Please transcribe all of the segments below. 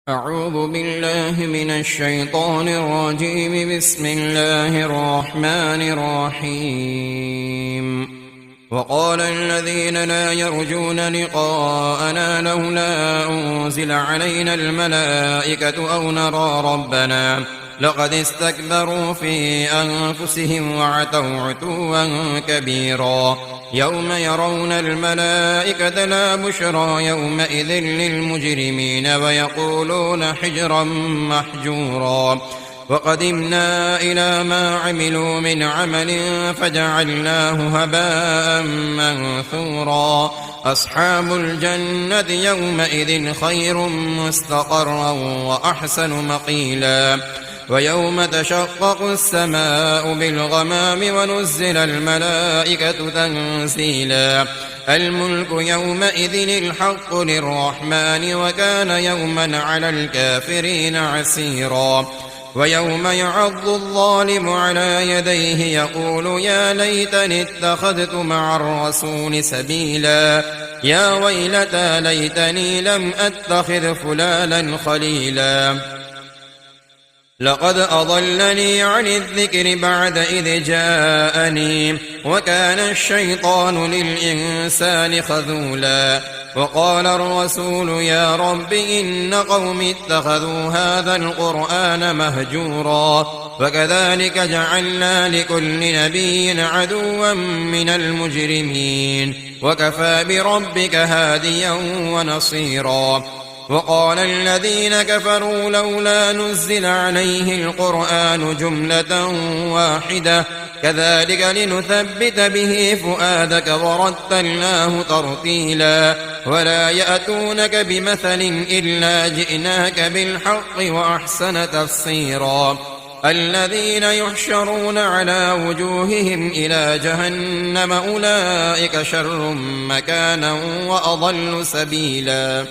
أعوذ بالله من الشيطان الرجيم. بسم الله الرحمن الرحيم. وقال الذين لا يرجون لقاءنا لولا أنزل علينا الملائكة أو نرى ربنا لقد استكبروا في أنفسهم وعتوا عتوا كبيرا. يوم يرون الملائكة لا بشرى يومئذ للمجرمين ويقولون حجرا محجورا. وقدمنا إلى ما عملوا من عمل فجعلناه هباء منثورا. أصحاب الجنة يومئذ خير مستقرا وأحسن مقيلا. ويوم تشقق السماء بالغمام ونزل الملائكة تنزيلا. الملك يومئذ الحق للرحمن وكان يوما على الكافرين عسيرا. ويوم يعض الظالم على يديه يقول يا ليتني اتخذت مع الرسول سبيلا. يا ويلتى ليتني لم أتخذ فلانا خليلا. لقد أضلني عن الذكر بعد إذ جاءني وكان الشيطان للإنسان خذولا. وقال الرسول يا رب إن قومي اتخذوا هذا القرآن مهجورا. وكذلك جعلنا لكل نبي عدوا من المجرمين وكفى بربك هاديا ونصيرا. وقال الذين كفروا لولا نزل عليه القرآن جملة واحدة كذلك لنثبت به فؤادك ورتلناه ترتيلا. ولا يأتونك بمثل إلا جئناك بالحق وأحسن تفسيرا. الذين يحشرون على وجوههم إلى جهنم أولئك شر مكانا وأضل سبيلا.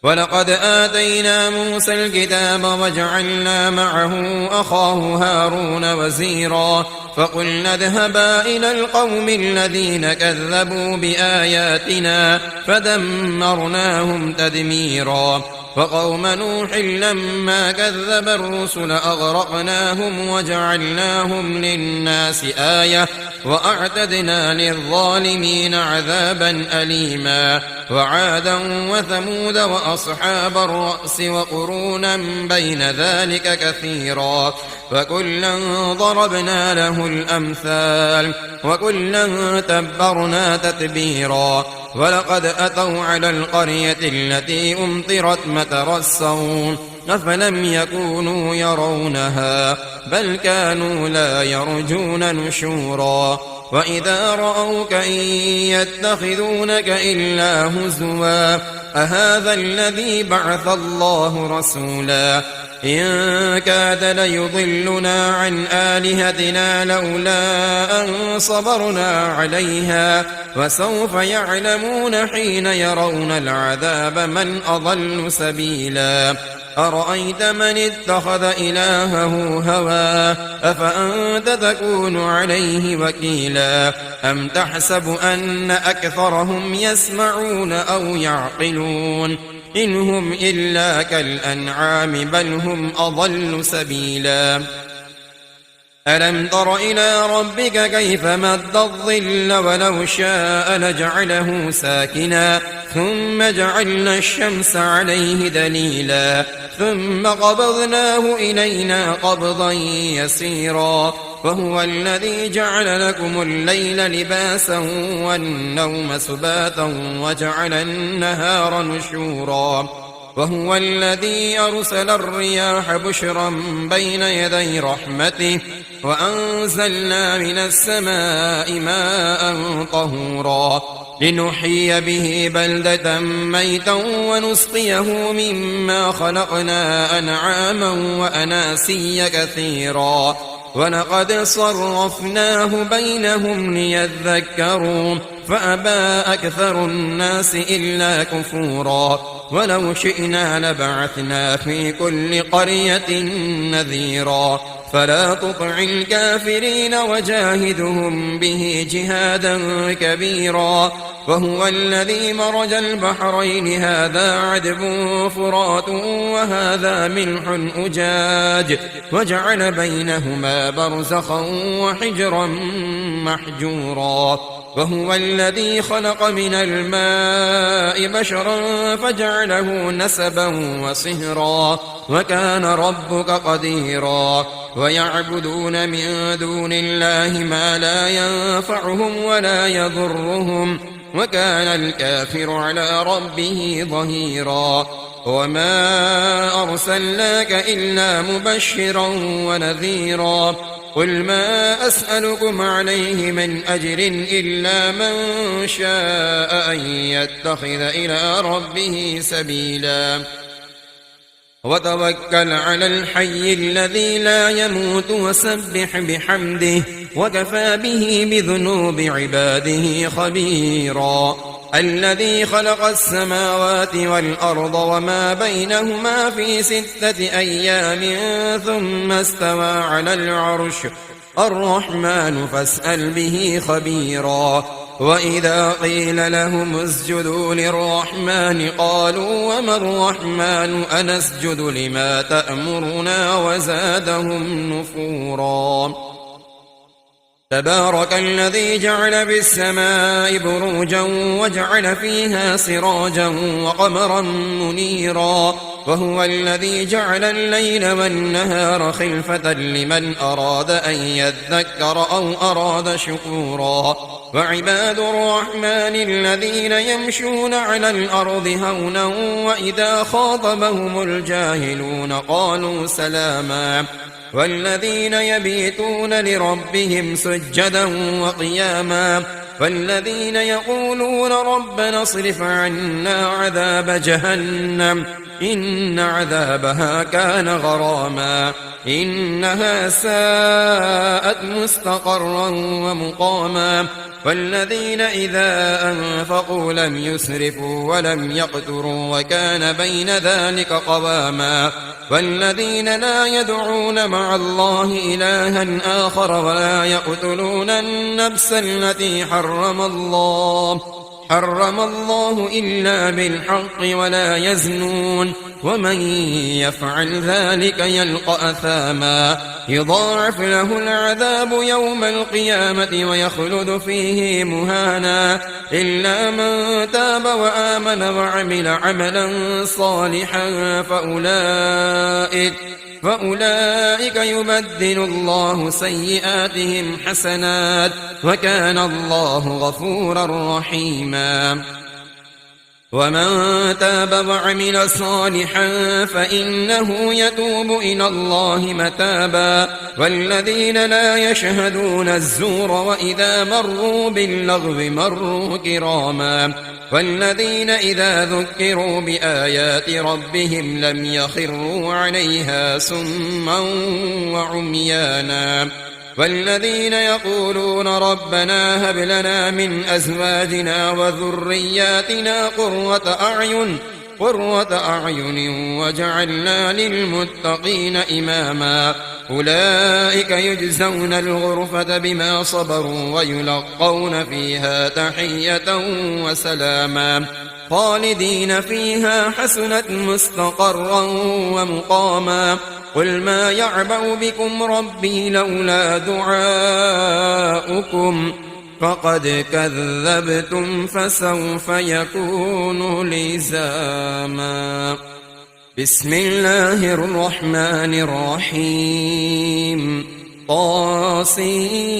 ولقد آتينا موسى الكتاب وجعلنا معه أخاه هارون وزيرا. فقلنا اذهبا إلى القوم الذين كذبوا بآياتنا فدمرناهم تدميرا. وقوم نوح لما كذب الرسل أغرقناهم وجعلناهم للناس آية وأعتدنا للظالمين عذابا أليما. وعادا وثمود وأصحاب الرأس وقرونا بين ذلك كثيرا. فكلا ضربنا له الأمثال وكلا تبرنا تتبيرا. ولقد أتوا على القرية التي أمطرت مطر السوء أفلم يكونوا يرونها بل كانوا لا يرجون نشورا. وإذا رأوك إن يتخذونك إلا هزوا أهذا الذي بعث الله رسولا. إن كاد ليضلنا عن آلهتنا لولا أن صبرنا عليها وسوف يعلمون حين يرون العذاب من أضل سبيلا. أرأيت من اتخذ إلهه هواه أفأنت تكون عليه وكيلا. أم تحسب أن أكثرهم يسمعون أو يعقلون إن هم إلا كالأنعام بل هم أضل سبيلا. ألم تر إلى ربك كيف مد الظل ولو شاء لجعله ساكنا ثم جعلنا الشمس عليه دليلا ثم قبضناه إلينا قبضا يسيرا. وهو الذي جعل لكم الليل لباسا والنوم سباتا وجعل النهار نشورا. وهو الذي أرسل الرياح بشرا بين يدي رحمته وأنزلنا من السماء ماء طهورا لنحيي به بلدة ميتا ونسقيه مما خلقنا أنعاما وأناسيا كثيرا. ولقد صرفناه بينهم ليذكروا فأبى أكثر الناس إلا كفورا. ولو شئنا لبعثنا في كل قرية نذيرا فلا تطع الكافرين وجاهدهم به جهادا كبيرا وهو الذي مرج البحرين هذا عذب فرات وهذا ملح أجاج وجعل بينهما برزخا وحجرا محجورا وهو الذي خلق من الماء بشرا فجعله نسبا وصهرا وكان ربك قديرا ويعبدون من دون الله ما لا ينفعهم ولا يضرهم وكان الكافر على ربه ظهيرا وما أرسلناك إلا مبشرا ونذيرا قل ما أسألكم عليه من أجر إلا من شاء أن يتخذ إلى ربه سبيلا وتوكل على الحي الذي لا يموت وسبح بحمده وكفى به بذنوب عباده خبيرا الذي خلق السماوات والأرض وما بينهما في 6 أيام ثم استوى على العرش الرحمن فاسأل به خبيرا وإذا قيل لهم اسجدوا للرحمن قالوا وما الرحمن أنسجد لما تأمرنا وزادهم نفورا تبارك الذي جعل في السماء بروجا وجعل فيها سراجا وقمرا منيرا وهو الذي جعل الليل والنهار خلفة لمن أراد أن يذكر أو أراد شكورا وعباد الرحمن الذين يمشون على الأرض هونا وإذا خاطبهم الجاهلون قالوا سلاما والذين يبيتون لربهم سجدا وقياما والذين يقولون ربنا اصرف عنا عذاب جهنم إن عذابها كان غراما إنها ساءت مستقرا ومقاما والذين إذا أنفقوا لم يسرفوا ولم يقتروا وكان بين ذلك قواما والذين لا يدعون مع الله إلها آخر ولا يقتلون النفس التي حرم الله إلا بالحق ولا يزنون ومن يفعل ذلك يلقى أثاما يضاعف له العذاب يوم القيامة ويخلد فيه مهانا إلا من تاب وآمن وعمل عملا صالحا فأولئك يبدل الله سيئاتهم حسنات وكان الله غفورا رحيما ومن تاب وعمل صالحا فإنه يتوب إلى الله متابا والذين لا يشهدون الزور وإذا مروا باللغو مروا كراما والذين إذا ذكروا بآيات ربهم لم يخروا عليها سما وعميانا والذين يقولون ربنا هب لنا من أزواجنا وذرياتنا قرة أعين واجعلنا للمتقين إماما أولئك يجزون الغرفة بما صبروا ويلقون فيها تحية وسلاما خالدين فيها حسنت مستقرا ومقاما قل ما يعبأ بكم ربي لولا دعاؤكم فقد كذبتم فسوف يكون لزاما بسم الله الرحمن الرحيم طاسيم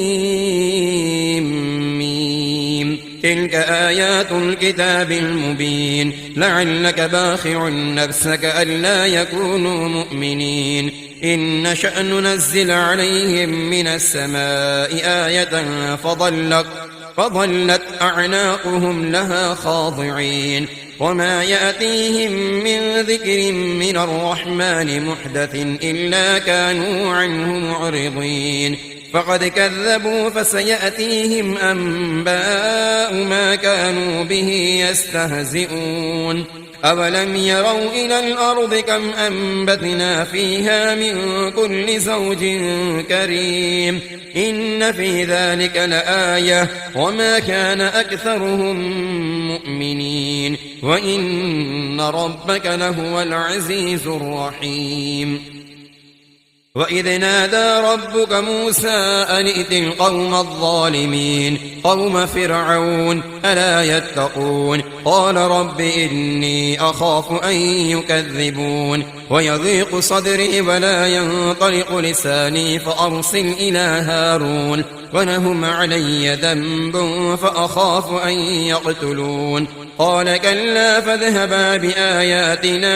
تلك آيات الكتاب المبين لعلك باخع نفسك ألا يكونوا مؤمنين إن نشأ ننزل عليهم من السماء آية فظلت أعناقهم لها خاضعين وما يأتيهم من ذكر من الرحمن محدث إلا كانوا عنه معرضين فقد كذبوا فسيأتيهم أنباء ما كانوا به يستهزئون أولم يروا إلى الأرض كم أنبتنا فيها من كل زوج كريم إن في ذلك لآية وما كان أكثرهم مؤمنين وإن ربك لهو العزيز الرحيم وإذ نادى ربك موسى أن ائت القوم الظالمين قوم فرعون ألا يتقون قال رب إني أخاف أن يكذبون ويضيق صدري ولا ينطلق لساني فأرسل إلى هارون ولهم علي ذنب فأخاف أن يقتلون قال كلا فاذهبا بآياتنا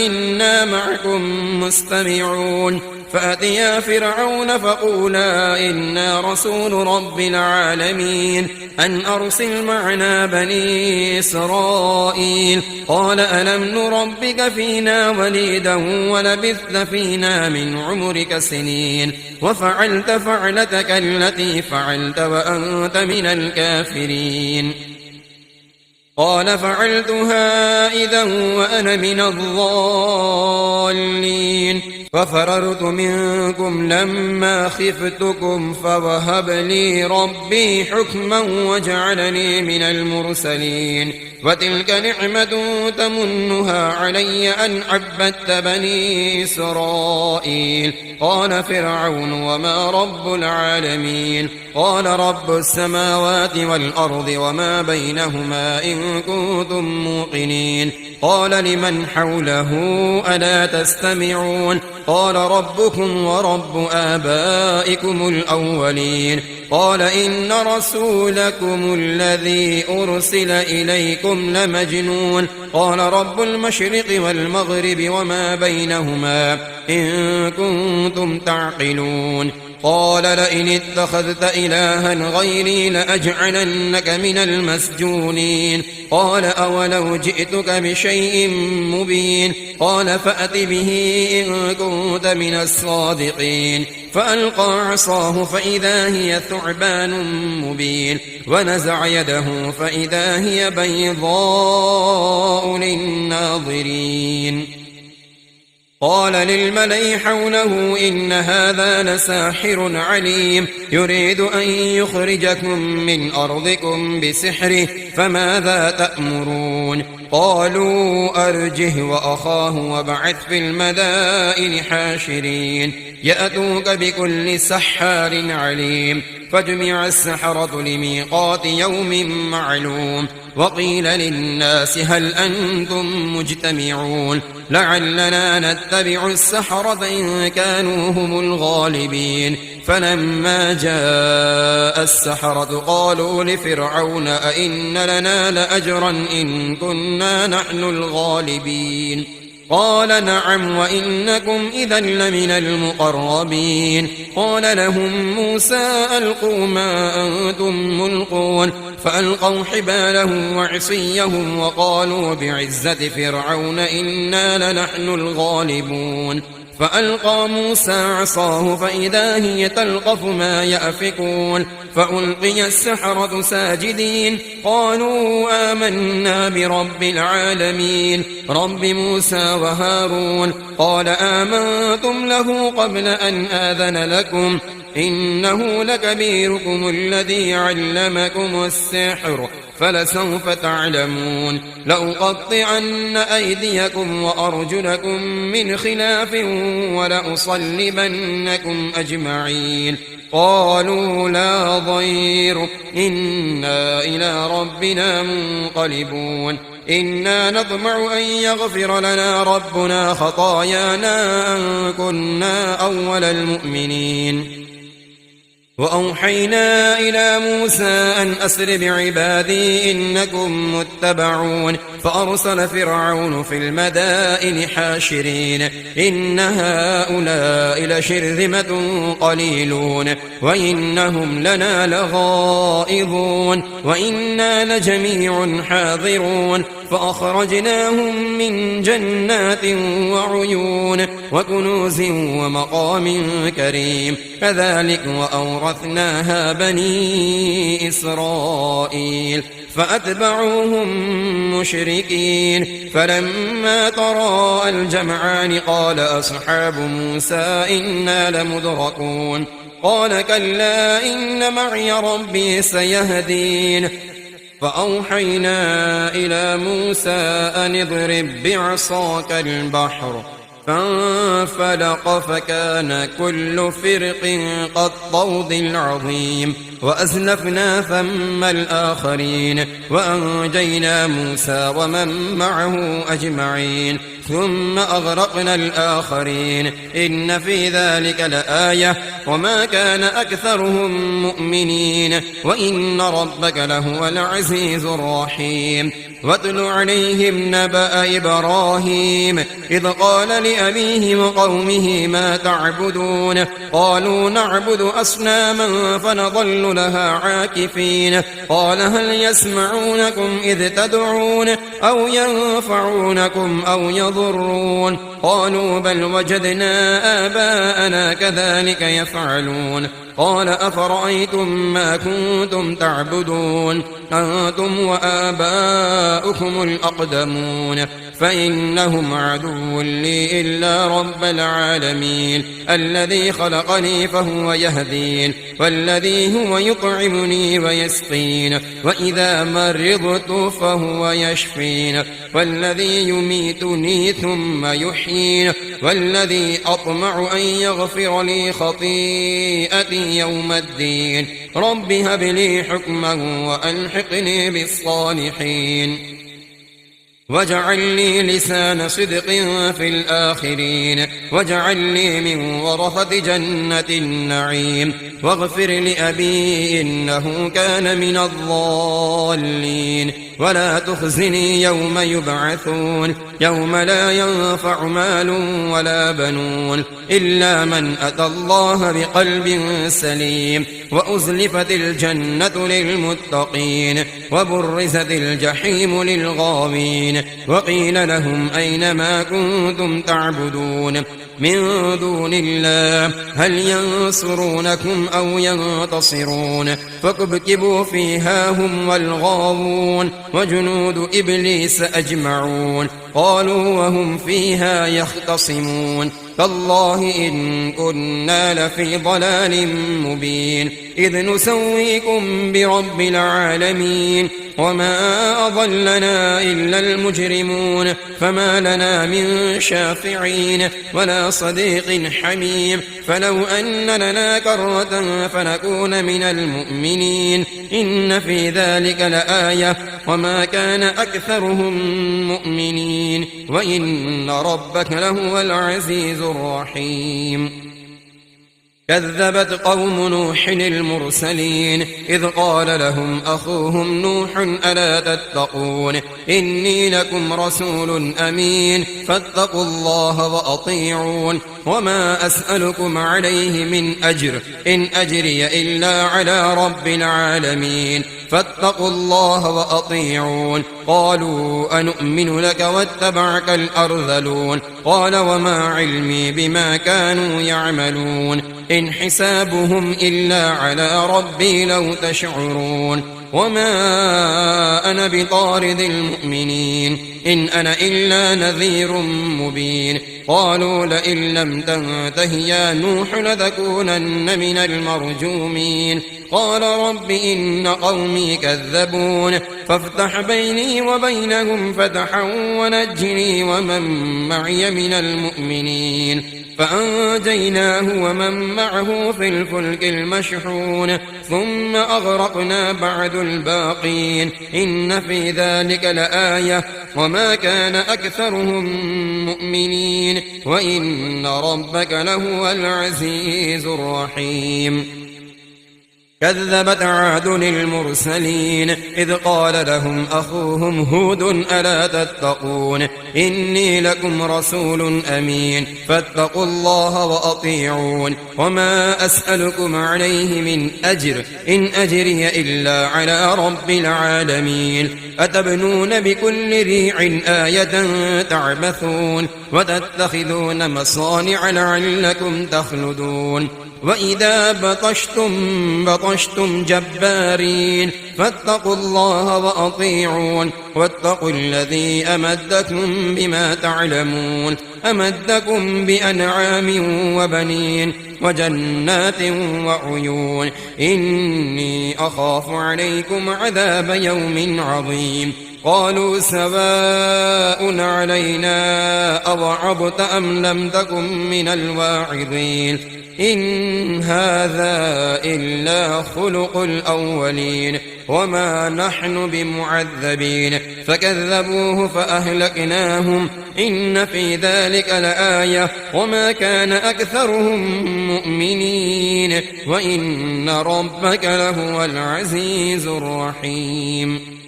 إنا معكم مستمعون فأتيا فرعون فقولا إنا رسول رب العالمين أن أرسل معنا بني إسرائيل قال ألم نربك فينا وليدا ولبثت فينا من عمرك سنين وفعلت فعلتك التي فعلت وأنت من الكافرين قال فعلتها إذا وأنا من الضالين ففررت منكم لما خفتكم فوهب لي ربي حكما وجعلني من المرسلين وتلك نعمة تمنها علي أن عبدت بني إسرائيل قال فرعون وما رب العالمين قال رب السماوات والأرض وما بينهما إن كنتم موقنين قال لمن حوله ألا تستمعون قال ربكم ورب آبائكم الأولين قال إن رسولكم الذي أرسل إليكم لمجنون قال رب المشرق والمغرب وما بينهما إن كنتم تعقلون قال لئن اتخذت إلها غيري لأجعلنك من المسجونين قال أولو جئتك بشيء مبين قال فأت به إن كنت من الصادقين فألقى عصاه فإذا هي ثعبان مبين ونزع يده فإذا هي بيضاء للناظرين قال للملأ حوله إن هذا لساحر عليم يريد أن يخرجكم من أرضكم بسحره فماذا تأمرون قالوا أرجه وأخاه وابعث في المدائن حاشرين يأتوك بكل سحار عليم فجمع السحرة لميقات يوم معلوم وقيل للناس هل أنتم مجتمعون لعلنا نتبع السحرة إن كانوا هم الغالبين فلما جاء السحرة قالوا لفرعون أئن لنا لأجرا إن كنا نحن الغالبين قال نعم وإنكم إذا لمن المقربين قال لهم موسى ألقوا ما أنتم ملقون فألقوا حبالهم وعصيهم وقالوا بعزة فرعون إنا لنحن الغالبون فألقى موسى عصاه فإذا هي تلقف ما يأفكون فألقي السحرة ساجدين قالوا آمنا برب العالمين رب موسى وهارون قال آمنتم له قبل أن آذن لكم إنه لكبيركم الذي علمكم السحر فلسوف تعلمون لأقطعن أيديكم وأرجلكم من خلاف ولأصلبنكم أجمعين قالوا لا ضير إنا إلى ربنا منقلبون إنا نطمع أن يغفر لنا ربنا خطايانا أن كنا أول المؤمنين وأوحينا إلى موسى أن أسر بعبادي إنكم متبعون فأرسل فرعون في المدائن حاشرين إن هؤلاء لشرذمة قليلون وإنهم لنا لغائظون وإنا لجميع حاذرون فأخرجناهم من جنات وعيون وكنوز ومقام كريم كذلك وأورثناها بني إسرائيل فأتبعوهم مشركين فلما تراءى الجمعان قال أصحاب موسى إنا لمدركون قال كلا إن معي ربي سيهدين فأوحينا إلى موسى أن اضرب بعصاك البحر فانفلق فكان كل فرق كالطود العظيم وأزلفنا ثم الآخرين وأنجينا موسى ومن معه أجمعين ثم أغرقنا الآخرين إن في ذلك لآية وما كان أكثرهم مؤمنين وإن ربك لهو العزيز الرحيم واتل عليهم نبأ إبراهيم إذ قال لأبيه وقومه ما تعبدون قالوا نعبد أصناما فنظل لها عاكفين قال هل يسمعونكم إذ تدعون أو ينفعونكم أو يضرون قالوا بل وجدنا آباءنا كذلك يفعلون قال أفرأيتم ما كنتم تعبدون أنتم وآباؤكم الأقدمون فإنهم عدو لي إلا رب العالمين الذي خلقني فهو يهدين والذي هو يطعمني ويسقين وإذا مرضت فهو يشفين والذي يميتني ثم يحيين والذي أطمع أن يغفر لي خطيئتي يوم الدين رب هب لي حكما وألحقني بالصالحين واجعل لي لسان صدق في الآخرين واجعل لي من ورثة جنة النعيم واغفر لأبي إنه كان من الضالين ولا تخزني يوم يبعثون يوم لا ينفع مال ولا بنون إلا من أتى الله بقلب سليم وأزلفت الجنة للمتقين وبرزت الجحيم للغاوين وقيل لهم أين ما كنتم تعبدون من دون الله هل ينصرونكم أو ينتصرون فكبكبوا فيها هم والغاوون وجنود إبليس أجمعون قالوا وهم فيها يختصمون تالله إن كنا لفي ضلال مبين إذ نسويكم برب العالمين وما أضلنا إلا المجرمون فما لنا من شافعين ولا صديق حميم فلو أن لنا كرة فنكون من المؤمنين إن في ذلك لآية وما كان أكثرهم مؤمنين وإن ربك لهو العزيز الرحيم كذبت قوم نوح المرسلين إذ قال لهم أخوهم نوح ألا تتقون إني لكم رسول أمين فاتقوا الله وأطيعون وما أسألكم عليه من أجر إن أجري إلا على رب العالمين فاتقوا الله وأطيعون قالوا أنؤمن لك واتبعك الأرذلون قال وما علمي بما كانوا يعملون إن حسابهم إلا على ربي لو تشعرون وما أنا بطارد المؤمنين إن أنا إلا نذير مبين قالوا لئن لم تنته يا نوح لتكونن من المرجومين قال رب إن قومي كذبون فافتح بيني وبينهم فتحا ونجني ومن معي من المؤمنين فأنجيناه ومن معه في الفلك المشحون ثم أغرقنا بعد الباقين إن في ذلك لآية وما كان أكثرهم مؤمنين وإن ربك لهو العزيز الرحيم كذبت عاد المرسلين إذ قال لهم أخوهم هود ألا تتقون إني لكم رسول أمين فاتقوا الله وأطيعون وما أسألكم عليه من أجر إن أجري إلا على رب العالمين أتبنون بكل ريع آية تعبثون وتتخذون مصانع لعلكم تخلدون وإذا بطشتم جبارين فاتقوا الله وأطيعون واتقوا الذي أمدكم بما تعلمون أمدكم بأنعام وبنين وجنات وعيون إني أخاف عليكم عذاب يوم عظيم قالوا سواء علينا أوعظت أم لم تكن من الواعظين إن هذا إلا خلق الأولين وما نحن بمعذبين فكذبوه فأهلكناهم إن في ذلك لآية وما كان أكثرهم مؤمنين وإن ربك لهو العزيز الرحيم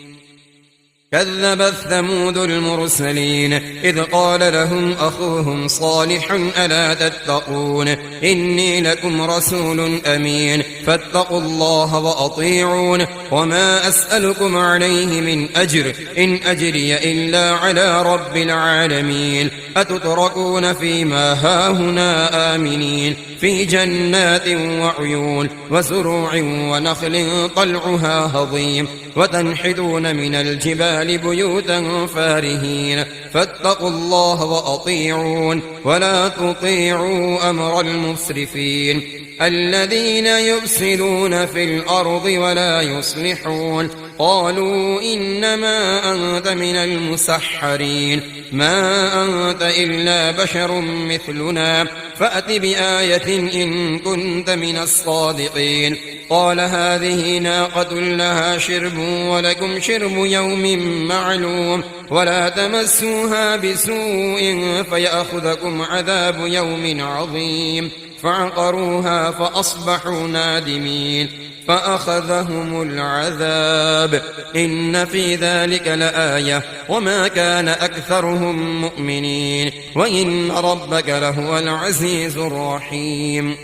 كذبت ثمود المرسلين إذ قال لهم أخوهم صالح ألا تتقون إني لكم رسول أمين فاتقوا الله وأطيعون وما أسألكم عليه من أجر إن أجري إلا على رب العالمين أتتركون فيما هاهنا آمنين في جنات وعيون وزروع ونخل طلعها هضيم وتنحتون من الجبال بيوتا فارهين فاتقوا الله وأطيعون ولا تطيعوا أمر المسرفين الذين يفسدون في الأرض ولا يصلحون قالوا إنما أنت من المسحرين ما أنت إلا بشر مثلنا فأت بآية إن كنت من الصادقين قال هذه ناقة لها شرب ولكم شرب يوم معلوم ولا تمسوها بسوء فيأخذكم عذاب يوم عظيم فعقروها فأصبحوا نادمين فأخذهم العذاب إن في ذلك لآية وما كان أكثرهم مؤمنين وإن ربك لهو العزيز الرحيم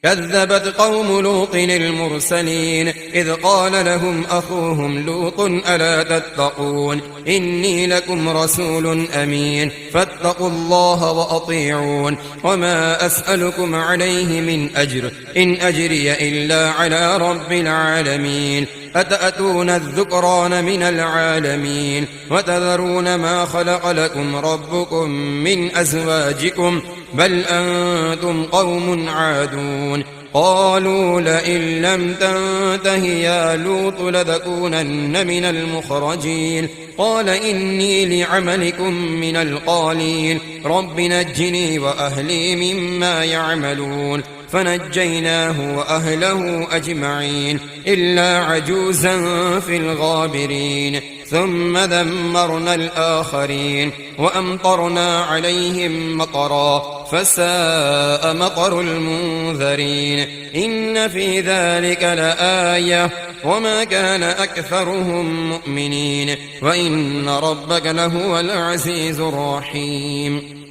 كذبت قوم لوط المرسلين إذ قال لهم أخوهم لوط ألا تتقون إني لكم رسول أمين فاتقوا الله وأطيعون وما أسألكم عليه من أجر إن أجري إلا على رب العالمين أتأتون الذكران من العالمين وتذرون ما خلق لكم ربكم من أزواجكم بل أنتم قوم عادون قالوا لئن لم تنته يا لوط لتكونن من المخرجين قال إني لعملكم من القالين رب نجني وأهلي مما يعملون فنجيناه وأهله أجمعين إلا عجوزا في الغابرين ثم دمرنا الآخرين وأمطرنا عليهم مطرا فساء مطر المنذرين إن في ذلك لآية وما كان أكثرهم مؤمنين وإن ربك لهو العزيز الرحيم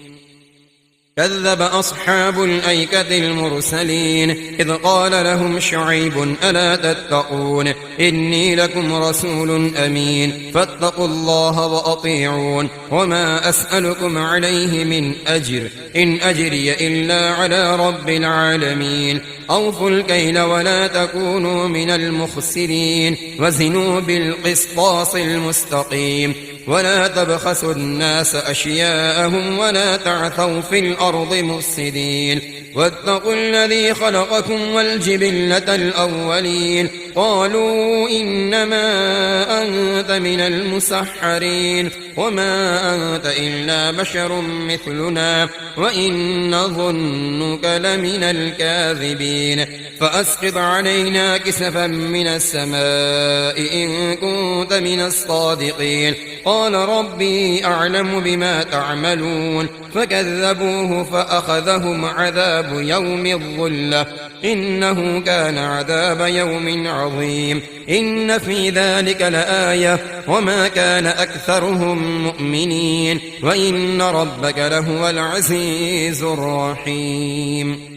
كذب أصحاب الأيكة المرسلين إذ قال لهم شعيب ألا تتقون إني لكم رسول أمين فاتقوا الله وأطيعون وما أسألكم عليه من أجر إن أجري إلا على رب العالمين أوفوا الكيل ولا تكونوا من المخسرين وزنوا بالقسطاس المستقيم ولا تبخسوا الناس أشياءهم ولا تعثوا في الأرض مفسدين واتقوا الذي خلقكم والجبلة الأولين قالوا إنما أنت من المسحرين وما أنت إلا بشر مثلنا وإن نظنك لمن الكاذبين فأسقط علينا كسفا من السماء إن كنت من الصادقين قال ربي أعلم بما تعملون فكذبوه فأخذهم عذاب يوم الظلة إنه كان عذاب يوم عظيم إن في ذلك لآية وما كان أكثرهم مؤمنين وإن ربك لهو العزيز الرحيم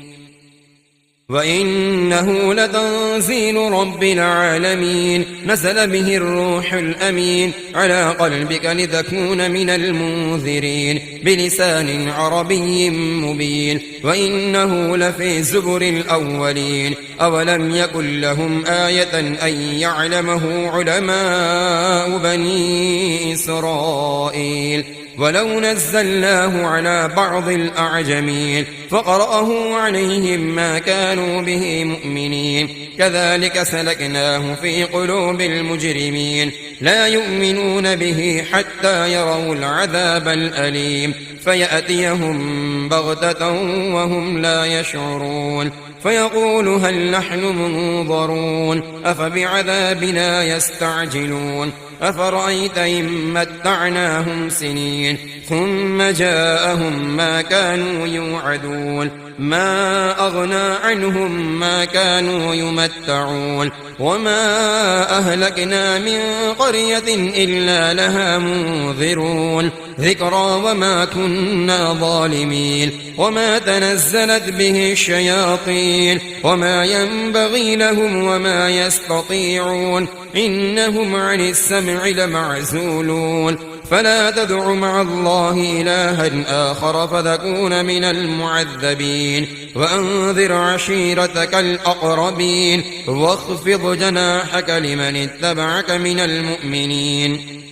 وإنه لتنزيل رب العالمين نزل به الروح الأمين على قلبك لتكون من المنذرين بلسان عربي مبين وإنه لفي زبر الأولين أولم يكن لهم آية أن يعلمه علماء بني إسرائيل ولو نزلناه على بعض الأعجمين فقرأه عليهم ما كانوا به مؤمنين كذلك سلكناه في قلوب المجرمين لا يؤمنون به حتى يروا العذاب الأليم فيأتيهم بغتة وهم لا يشعرون فيقول هل نحن منظرون أفبعذابنا يستعجلون أفرأيت إن متعناهم سنين ثم جاءهم ما كانوا يوعدون ما أغنى عنهم ما كانوا يمتعون وما أهلكنا من قرية إلا لها منذرون ذكرى وما كنا ظالمين وما تنزلت به الشياطين وما ينبغي لهم وما يستطيعون إنهم عن السمع لمعزولون فلا تدع مع الله إلها آخر فتكون من المعذبين وأنذر عشيرتك الأقربين واخفض جناحك لمن اتبعك من المؤمنين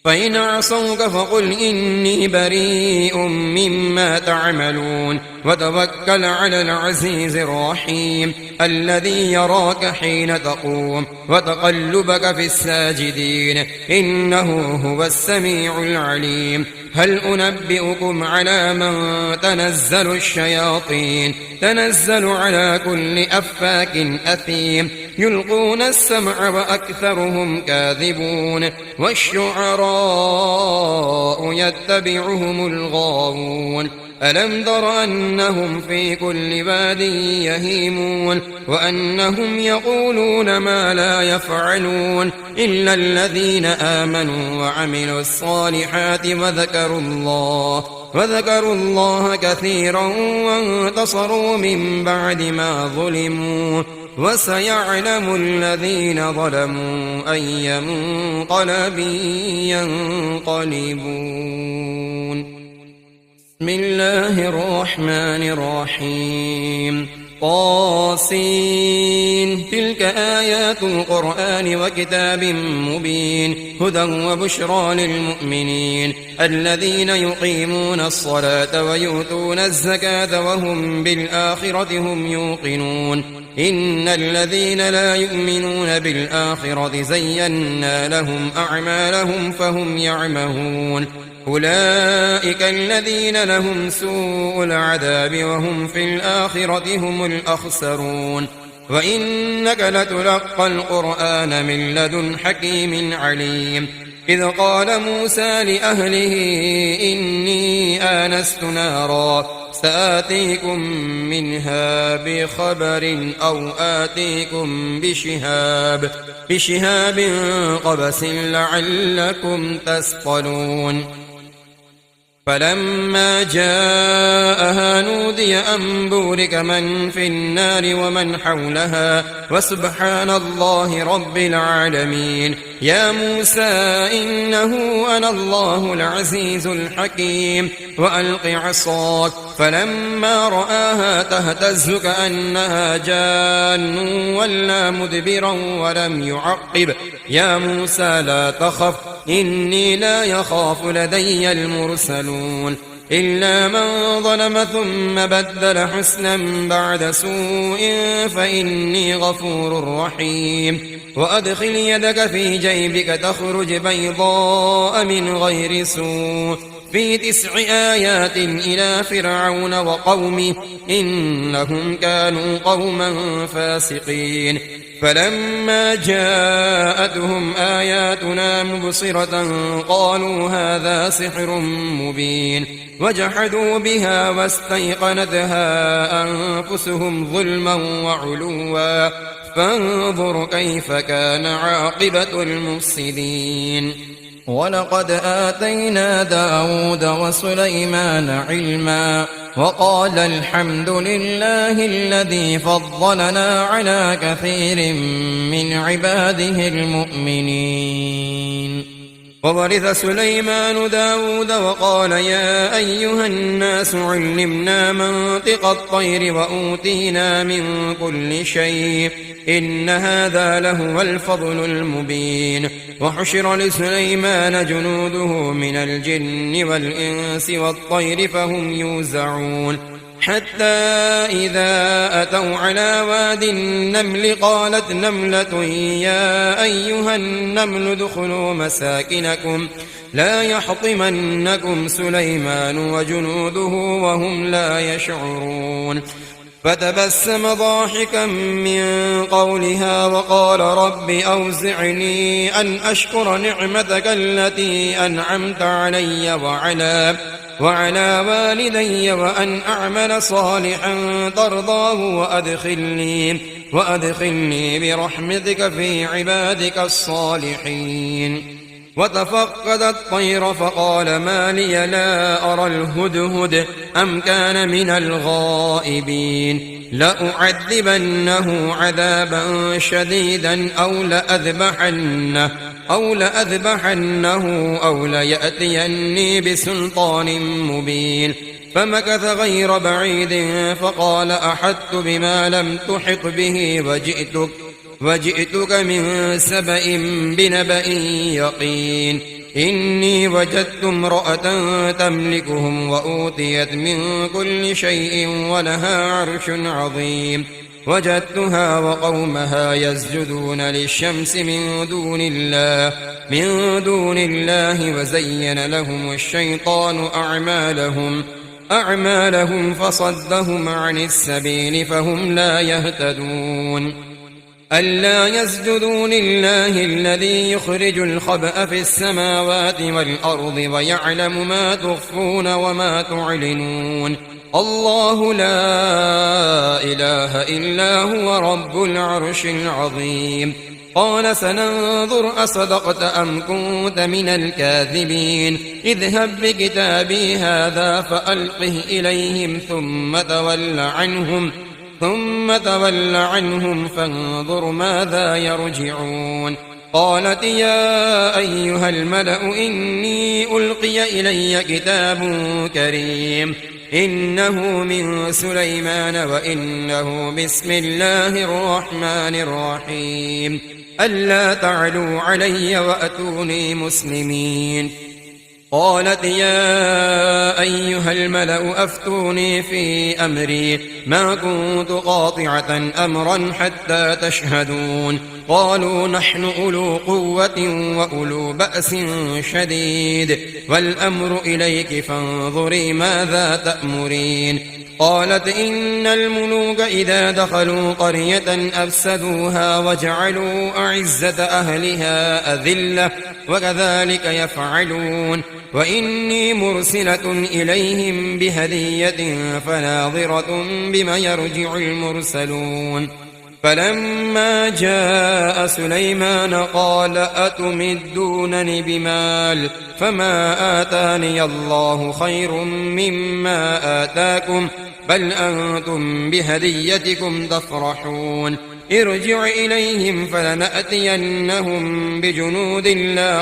فإن عصوك فقل إني بريء مما تعملون وتوكل على العزيز الرحيم الذي يراك حين تقوم وتقلبك في الساجدين إنه هو السميع العليم هل أنبئكم على من تنزل الشياطين تنزل على كل أفاك أثيم يلقون السمع وأكثرهم كاذبون والشعراء يتبعهم الغاوون ألم تر أنهم في كل واد يهيمون وأنهم يقولون ما لا يفعلون إلا الذين آمنوا وعملوا الصالحات وذكروا الله كثيرا وانتصروا من بعد ما ظلموا وسيعلم الذين ظلموا أي منقلب ينقلبون بسم الله الرحمن الرحيم طاسين تلك آيات القرآن وكتاب مبين هدى وبشرى للمؤمنين الذين يقيمون الصلاة ويؤتون الزكاة وهم بالآخرة هم يوقنون إن الذين لا يؤمنون بالآخرة زينا لهم أعمالهم فهم يعمهون أولئك الذين لهم سوء العذاب وهم في الآخرة هم الأخسرون وإنك لتلقى القرآن من لدن حكيم عليم إذ قال موسى لأهله إني آنست نارا سآتيكم منها بخبر أو آتيكم بشهاب قبس لعلكم تصطلون فلما جاءها نودي أن بورك من في النار ومن حولها وسبحان الله رب العالمين يا موسى إنه أنا الله العزيز الحكيم وألق عصاك فلما رآها تهتز كأنها جان ولا مدبرا ولم يعقب يا موسى لا تخف إني لا يخاف لدي المرسلون إلا من ظلم ثم بدل حسنا بعد سوء فإني غفور رحيم وأدخل يدك في جيبك تخرج بيضاء من غير سوء في 9 آيات إلى فرعون وقومه إنهم كانوا قوما فاسقين فلما جاءتهم آياتنا مبصرة قالوا هذا سحر مبين وجحدوا بها واستيقنتها أنفسهم ظلما وعلوا فانظر كيف كان عاقبة المفسدين ولقد آتينا داود وسليمان علما وقال الحمد لله الذي فضلنا على كثير من عباده المؤمنين. وورث سليمان داود وقال يا أيها الناس علمنا منطق الطير وأوتينا من كل شيء إن هذا لهو الفضل المبين. وحشر لسليمان جنوده من الجن والإنس والطير فهم يوزعون حتى إذا أتوا على واد النمل قالت نملة يا أيها النمل ادخلوا مساكنكم لا يحطمنكم سليمان وجنوده وهم لا يشعرون. فتبسم ضاحكا من قولها وقال رب أوزعني أن أشكر نعمتك التي أنعمت علي وعلى والدي وأن أعمل صالحا ترضاه وأدخلني برحمتك في عبادك الصالحين. وتفقد الطير فقال ما لي لا أرى الهدهد أم كان من الغائبين لأعذبنه عذابا شديدا أو لأذبحنه أو ليأتيني بسلطان مبين. فمكث غير بعيد فقال أحطت بما لم تحط به وجئتك من سبأ بنبأ يقين. إني وجدت امرأة تملكهم وأوتيت من كل شيء ولها عرش عظيم. وجدتها وقومها يسجدون للشمس من دون الله وزين لهم الشيطان أعمالهم فصدهم عن السبيل فهم لا يهتدون. ألا يسجدوا لله الذي يخرج الخبأ في السماوات والأرض ويعلم ما تخفون وما تعلنون. الله لا إله إلا هو رب العرش العظيم. قال سننظر أصدقت أم كنت من الكاذبين اذهب بكتابي هذا فألقه إليهم ثم تول عنهم فانظر ماذا يرجعون. قالت يا أيها الملأ إني ألقي إلي كتاب كريم إنه من سليمان وإنه بسم الله الرحمن الرحيم ألا تعلوا علي وأتوني مسلمين. قالت يا أيها الملأ أفتوني في أمري ما كنت قاطعة أمرا حتى تشهدون. قالوا نحن أولو قوة وأولو بأس شديد والأمر إليك فانظري ماذا تأمرين. قالت إن الملوك إذا دخلوا قرية أفسدوها وجعلوا أعزة أهلها أذلة وكذلك يفعلون. وإني مرسلة إليهم بهدية فناظرة بما يرجع المرسلون. فلما جاء سليمان قال أتمدونني بمال فما آتاني الله خير مما آتاكم بل أنتم بهديتكم تفرحون. ارجع إليهم فلنأتينهم بجنود لا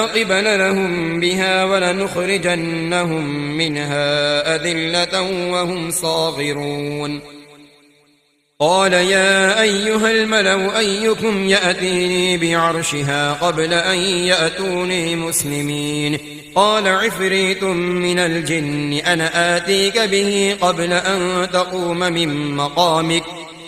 قبل لهم بها ولنخرجنهم منها أذلة وهم صاغرون. قال يا أيها الملأ أيكم يأتيني بعرشها قبل أن يأتوني مسلمين. قال عفريت من الجن أنا آتيك به قبل أن تقوم من مقامك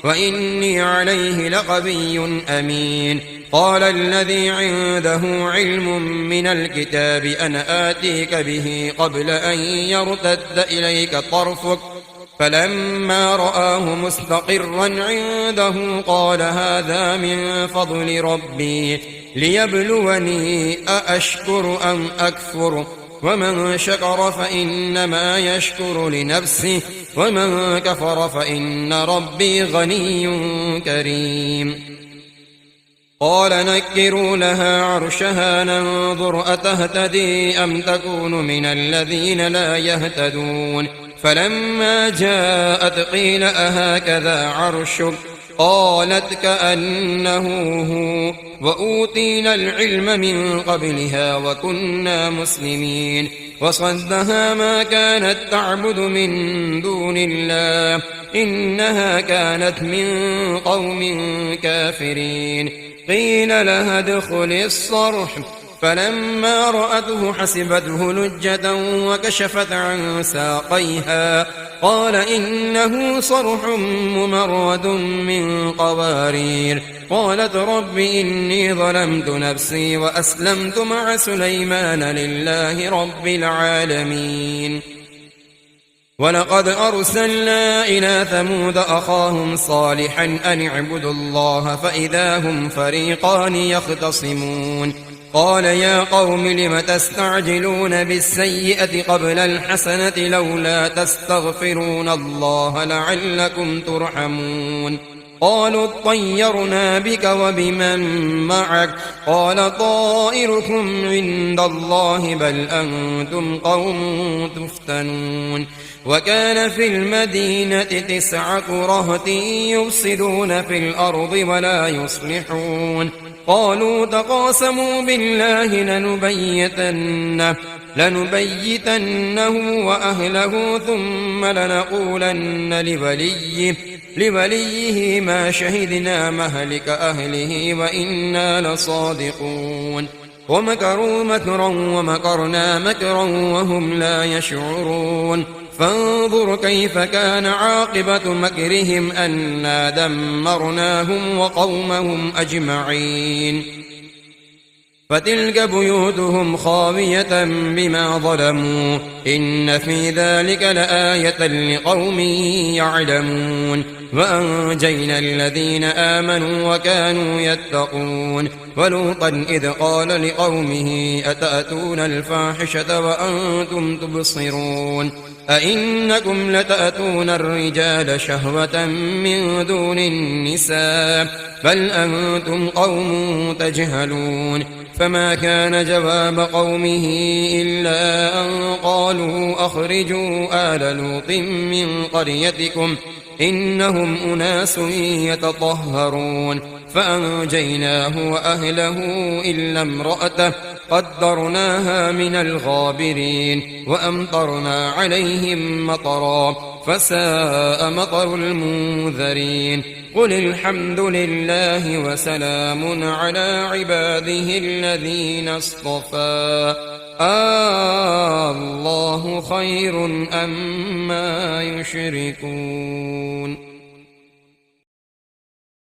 وإني عليه لقوي أمين. قال الذي عنده علم من الكتاب أنا آتيك به قبل أن يرتد إليك طرفك فلما رآه مستقرا عنده قال هذا من فضل ربي ليبلوني أأشكر أم أكفر ومن شكر فإنما يشكر لنفسه ومن كفر فإن ربي غني كريم. قال نكروا لها عرشها ننظر أتهتدي أم تكون من الذين لا يهتدون فلما جاءت قيل أهكذا عرشك قالت كأنه هو وأوتينا العلم من قبلها وكنا مسلمين وصدها ما كانت تعبد من دون الله إنها كانت من قوم كافرين قيل لها ادخل الصرح فلما رأته حسبته لجة وكشفت عن ساقيها قال إنه صرح ممرد من قوارير قالت رب إني ظلمت نفسي وأسلمت مع سليمان لله رب العالمين ولقد أرسلنا إلى ثمود أخاهم صالحا أن اعبدوا الله فإذا هم فريقان يختصمون قال يا قوم لم تستعجلون بالسيئة قبل الحسنة لولا تستغفرون الله لعلكم ترحمون قالوا اطيرنا بك وبمن معك قال طائركم عند الله بل أنتم قوم تفتنون وكان في المدينة 9 رهط يفسدون في الأرض ولا يصلحون قالوا تقاسموا بالله لنبيتنه وأهله ثم لنقولن لوليه ما شهدنا مهلك أهله وإنا لصادقون ومكروا مكرا ومكرنا مكرا وهم لا يشعرون فانظر كيف كان عاقبة مكرهم أنا دمرناهم وقومهم أجمعين فتلك بيوتهم خاوية بما ظلموا إن في ذلك لآية لقوم يعلمون وأنجينا الذين آمنوا وكانوا يتقون ولوطا إذ قال لقومه أتأتون الفاحشة وأنتم تبصرون أئنكم لتأتون الرجال شهوة من دون النساء بل أنتم قوم تجهلون فما كان جواب قومه إلا أن قالوا أخرجوا آل لوط من قريتكم إنهم أناس يتطهرون فأنجيناه وأهله إلا امرأته قدرناها من الغابرين وأمطرنا عليهم مطرا فساء مطر المنذرين قل الحمد لله وسلام على عباده الذين اصطفى الله خير أما يشركون